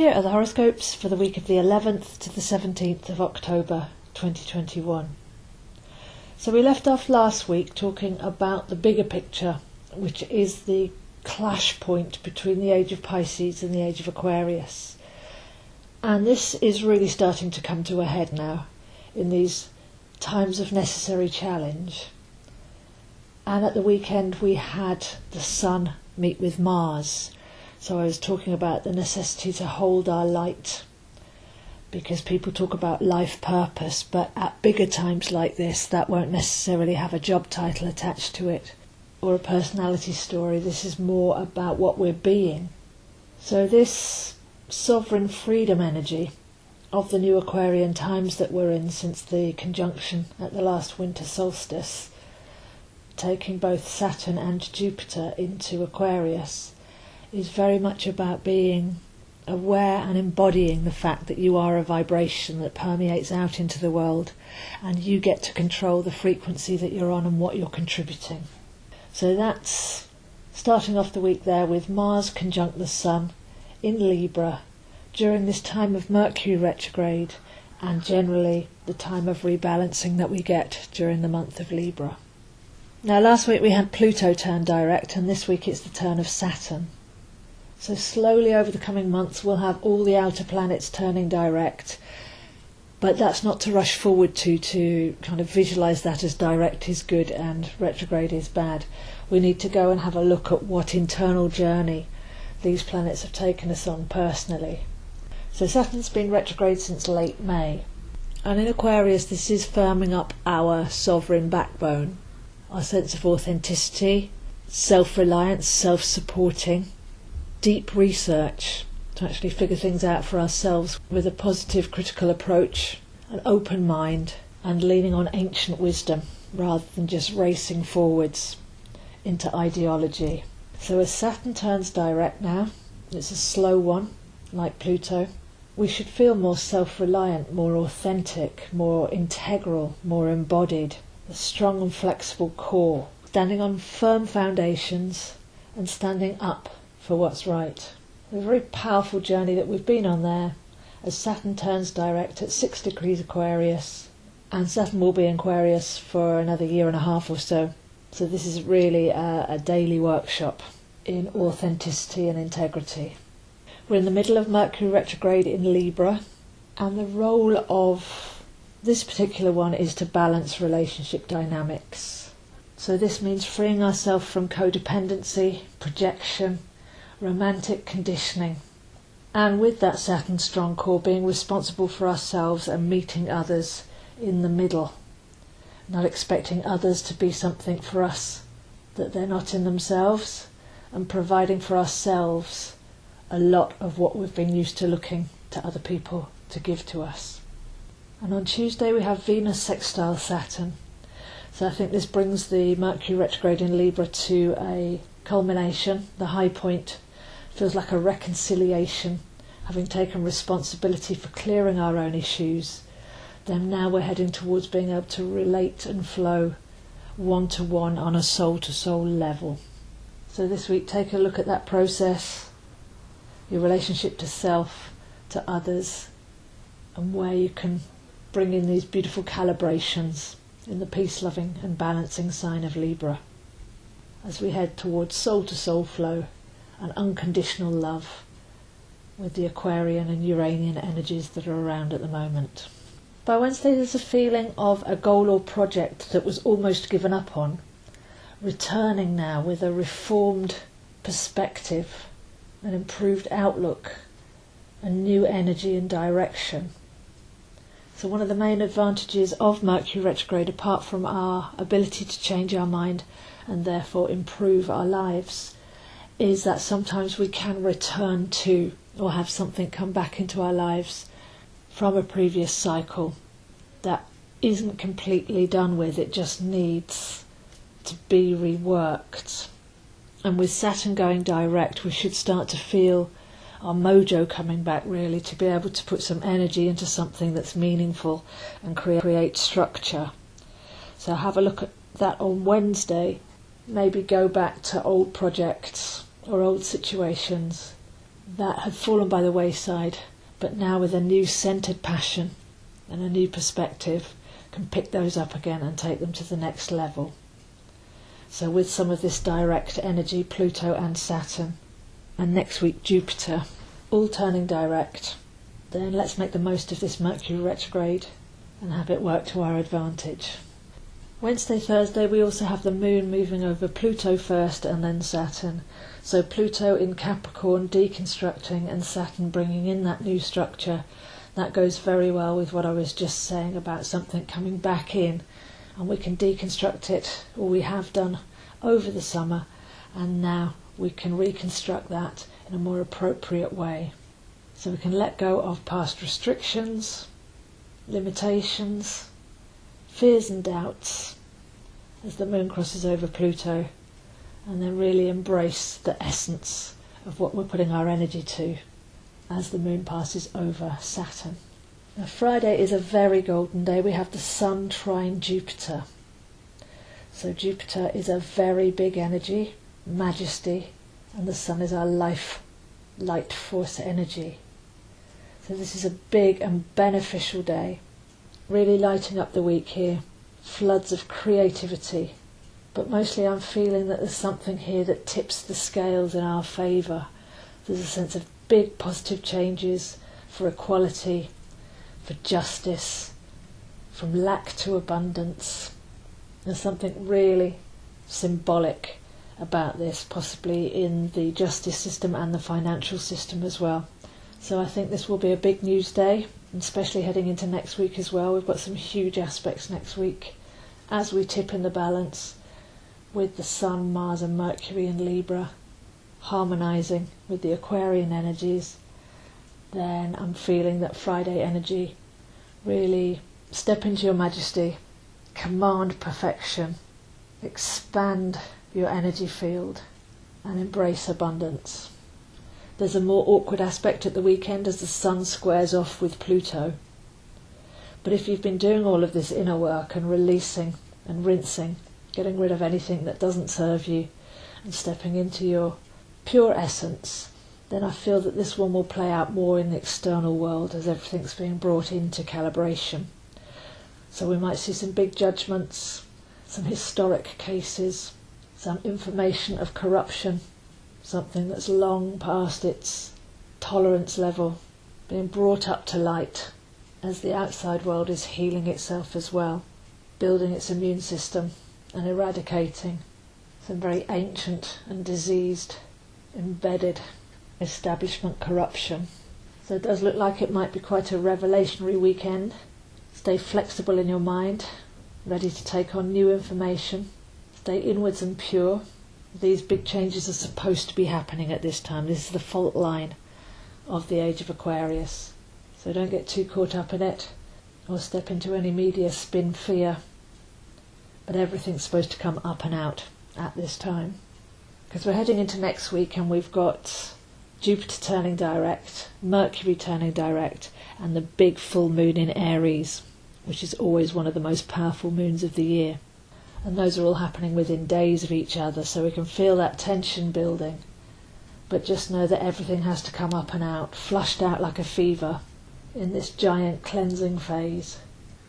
Here are the horoscopes for the week of the 11th to the 17th of October 2021. So we left off last week talking about the bigger picture, which is the clash point between the age of Pisces and the age of Aquarius. And this is really starting to come to a head now in these times of necessary challenge. And at the weekend we had the Sun meet with Mars. So I was talking about the necessity to hold our light, because people talk about life purpose, but at bigger times like this, that won't necessarily have a job title attached to it or a personality story. This is more about what we're being. So this sovereign freedom energy of the new Aquarian times that we're in since the conjunction at the last winter solstice, taking both Saturn and Jupiter into Aquarius, is very much about being aware and embodying the fact that you are a vibration that permeates out into the world, and you get to control the frequency that you're on and what you're contributing. So that's starting off the week there with Mars conjunct the Sun in Libra during this time of Mercury retrograde, and generally the time of rebalancing that we get during the month of Libra. Now last week we had Pluto turn direct, and this week it's the turn of Saturn. So slowly over the coming months we'll have all the outer planets turning direct, but that's not to rush forward to kind of visualise that as direct is good and retrograde is bad. We need to go and have a look at what internal journey these planets have taken us on personally. So Saturn's been retrograde since late May, and in Aquarius this is firming up our sovereign backbone, our sense of authenticity, self-reliance, self-supporting, deep research to actually figure things out for ourselves with a positive critical approach, an open mind, and leaning on ancient wisdom rather than just racing forwards into ideology. So as Saturn turns direct now, it's a slow one like Pluto, we should feel more self-reliant, more authentic, more integral, more embodied, a strong and flexible core, standing on firm foundations and standing up for what's right. A very powerful journey that we've been on there as Saturn turns direct at 6 degrees Aquarius, and Saturn will be in Aquarius for another year and a half or so. So this is really a daily workshop in authenticity and integrity. We're in the middle of Mercury retrograde in Libra, and the role of this particular one is to balance relationship dynamics. So this means freeing ourselves from codependency, projection, romantic conditioning, and with that Saturn strong core, being responsible for ourselves and meeting others in the middle, not expecting others to be something for us that they're not in themselves, and providing for ourselves a lot of what we've been used to looking to other people to give to us. And on Tuesday we have Venus sextile Saturn, so I think this brings the Mercury retrograde in Libra to a culmination. The high point feels like a reconciliation, having taken responsibility for clearing our own issues. Then now we're heading towards being able to relate and flow one-to-one on a soul-to-soul level. So this week take a look at that process, your relationship to self, to others, and where you can bring in these beautiful calibrations in the peace-loving and balancing sign of Libra as we head towards soul-to-soul flow and unconditional love with the Aquarian and Uranian energies that are around at the moment. By Wednesday there's a feeling of a goal or project that was almost given up on, returning now with a reformed perspective, an improved outlook, a new energy and direction. So one of the main advantages of Mercury retrograde, apart from our ability to change our mind and therefore improve our lives, is that sometimes we can return to or have something come back into our lives from a previous cycle that isn't completely done with. It just needs to be reworked. And with Saturn going direct, we should start to feel our mojo coming back, really, to be able to put some energy into something that's meaningful and create structure. So have a look at that on Wednesday. Maybe go back to old projects or old situations that had fallen by the wayside, but now with a new centred passion and a new perspective can pick those up again and take them to the next level. So with some of this direct energy, Pluto and Saturn, and next week Jupiter, all turning direct, then let's make the most of this Mercury retrograde and have it work to our advantage. Wednesday, Thursday, we also have the Moon moving over Pluto first and then Saturn. So Pluto in Capricorn deconstructing and Saturn bringing in that new structure. That goes very well with what I was just saying about something coming back in, and we can deconstruct it, or we have done over the summer, and now we can reconstruct that in a more appropriate way. So we can let go of past restrictions, limitations, fears and doubts as the Moon crosses over Pluto, and then really embrace the essence of what we're putting our energy to as the Moon passes over Saturn. Now, Friday is a very golden day. We have the Sun trine Jupiter. So Jupiter is a very big energy, majesty, and the Sun is our life, light force energy. So this is a big and beneficial day, really lighting up the week here, floods of creativity. But mostly I'm feeling that there's something here that tips the scales in our favour. There's a sense of big positive changes for equality, for justice, from lack to abundance. There's something really symbolic about this, possibly in the justice system and the financial system as well. So I think this will be a big news day, especially heading into next week as well. We've got some huge aspects next week as we tip in the balance with the Sun, Mars and Mercury in Libra harmonising with the Aquarian energies. Then I'm feeling that Friday energy, really step into your majesty, command perfection, expand your energy field and embrace abundance. There's a more awkward aspect at the weekend as the Sun squares off with Pluto. But if you've been doing all of this inner work and releasing and rinsing, getting rid of anything that doesn't serve you and stepping into your pure essence, then I feel that this one will play out more in the external world as everything's being brought into calibration. So we might see some big judgments, some historic cases, some information of corruption, something that's long past its tolerance level, being brought up to light as the outside world is healing itself as well, building its immune system and eradicating some very ancient and diseased, embedded establishment corruption. So it does look like it might be quite a revelationary weekend. Stay flexible in your mind, ready to take on new information. Stay inwards and pure. These big changes are supposed to be happening at this time. This is the fault line of the age of Aquarius. So don't get too caught up in it or step into any media spin fear. But everything's supposed to come up and out at this time. Because we're heading into next week and we've got Jupiter turning direct, Mercury turning direct, and the big full moon in Aries, which is always one of the most powerful moons of the year. And those are all happening within days of each other, so we can feel that tension building. But just know that everything has to come up and out, flushed out like a fever in this giant cleansing phase.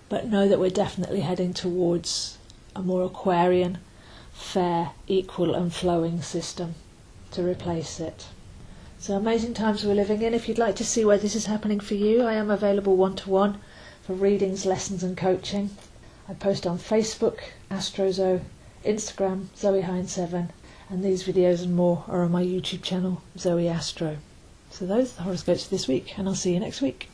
But know that we're definitely heading towards a more Aquarian, fair, equal and flowing system to replace it. So amazing times we're living in. If you'd like to see where this is happening for you, I am available one-to-one for readings, lessons and coaching. I post on Facebook, AstroZo, Instagram, ZoeHine7, and these videos and more are on my YouTube channel, Zoe Astro. So those are the horoscopes for this week, and I'll see you next week.